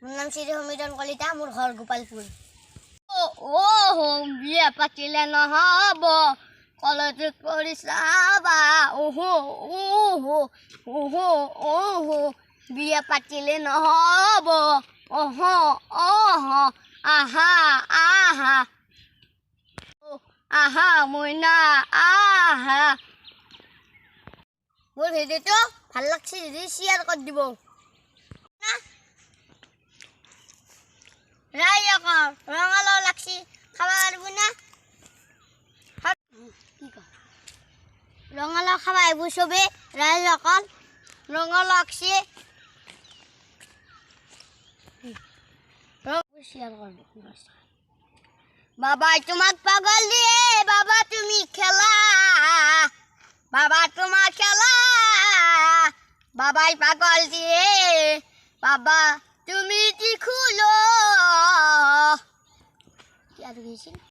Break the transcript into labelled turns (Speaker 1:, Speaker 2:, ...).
Speaker 1: মোৰ নাম শ্ৰী সমীৰণ কলিতা, মোৰ ঘৰ গোপালপুৰ।
Speaker 2: বিয়া পাতিলে নহ'ব, কলেজত পঢ়ি চাবা। বিয়া পাতিলে নহ'ব, আহা আহা আহা মইনা আহা।
Speaker 1: মোৰ ভিডিঅ'টো ভাল লাগছে যদি শ্বেয়াৰ কৰি দিব। ৰঙালাও লাগছি, খাব পাৰিব না? ৰঙালাও খাব আহিব চবে, ৰাইজ অকল ৰঙালাও লাগছি। শ্বেয়াৰ কৰি দিব।
Speaker 2: বাবাই তোমাক পাগল দিয়ে, বাবা তুমি খেলা, বাবা তোমাক খেলা, বাবাই পাগল দিয়ে, বাবা তুমি কি খুলো।
Speaker 1: কি আৰু গৈছিল?